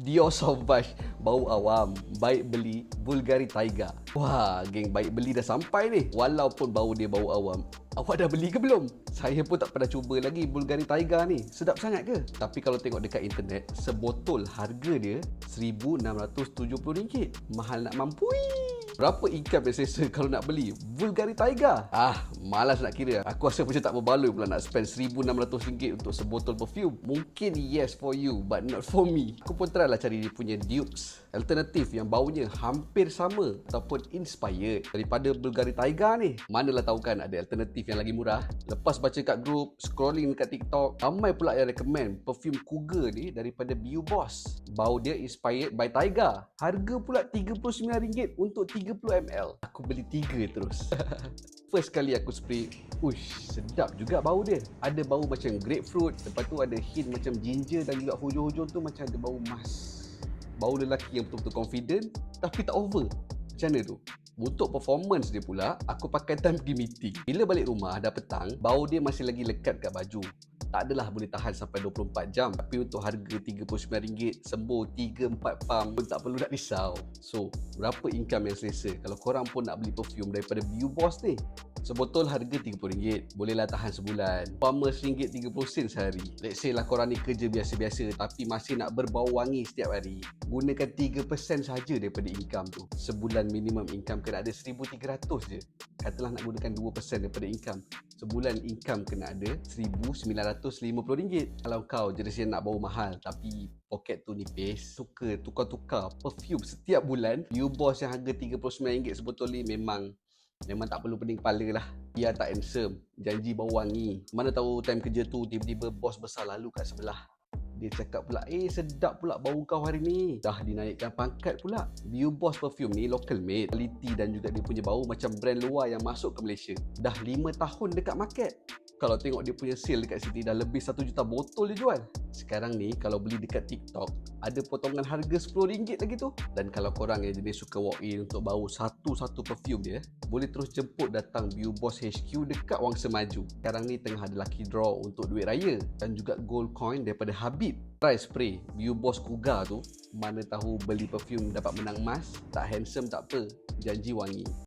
Dior Sauvage, bau awam, baik beli, Bulgari Tiger. Wah, geng, baik beli dah sampai ni. Walaupun bau dia bau awam, awak dah beli ke belum? Saya pun tak pernah cuba lagi Bulgari Tiger ni. Sedap sangat ke? Tapi kalau tengok dekat internet, sebotol harga dia RM1,670. Mahal nak mampui. Berapa income yang selesa kalau nak beli Bulgari Tiger? Malas nak kira. Aku rasa macam tak berbaloi pula nak spend RM1,600 untuk sebotol perfume. Mungkin yes for you, but not for me. Aku pun try lah cari dia punya dupes alternatif yang baunya hampir sama ataupun inspired daripada Bulgari Tiger ni. Manalah tahu kan ada alternatif yang lagi murah. Lepas baca kat group, scrolling dekat TikTok, ramai pula yang recommend perfume Cougar ni daripada Bio Boss. Bau dia inspired by Tiger. Harga pula RM39 untuk 30ml. Aku beli 3 terus. First kali aku spray, sedap juga bau dia. Ada bau macam grapefruit, lepas tu ada hint macam ginger dan juga hujung-hujung tu macam ada bau emas. Bau lelaki yang betul-betul confident tapi tak over. Macam mana tu? Untuk performance dia pula, aku pakai time pergi meeting. Bila balik rumah dah petang, bau dia masih lagi lekat kat baju. Tak adalah boleh tahan sampai 24 jam. Tapi untuk harga RM39, sembuh 3-4 pump pun tak perlu nak risau. So, berapa income yang selesa kalau korang pun nak beli perfume daripada Bio Boss ni? Sebotol harga RM30, bolehlah tahan sebulan. Umpama RM1.30 sehari. Let's say lah korang ni kerja biasa-biasa tapi masih nak berbau wangi setiap hari. Gunakan 3% sahaja daripada income tu. Sebulan minimum income kena ada RM1,300 je. Katalah nak gunakan 2% daripada income. Sebulan income kena ada RM1,950. Kalau kau jenis yang nak bau mahal tapi poket tu nipis, suka tukar-tukar perfume setiap bulan, Bio Boss yang harga RM39 sebotol ni memang tak perlu pening kepala lah. Dia tak handsome, janji bau wangi. Mana tahu time kerja tu tiba-tiba bos besar lalu kat sebelah. Dia cakap pula, sedap pula bau kau hari ni. Dah dinaikkan pangkat pula. Bio Boss perfume ni local made. Quality dan juga dia punya bau macam brand luar yang masuk ke Malaysia. Dah 5 tahun dekat market. Kalau tengok dia punya sale dekat sini dah lebih 1 juta botol dia jual. Sekarang ni kalau beli dekat TikTok ada potongan harga RM10 lagi tu. Dan kalau korang yang jenis suka walk in untuk bau satu-satu perfume dia, boleh terus jemput datang Bio Boss HQ dekat Wangsa Maju. Sekarang ni tengah ada lucky draw untuk duit raya dan juga gold coin daripada Habib. Try spray Bio Boss Cougar tu. Mana tahu beli perfume dapat menang emas. Tak handsome tak apa, janji wangi.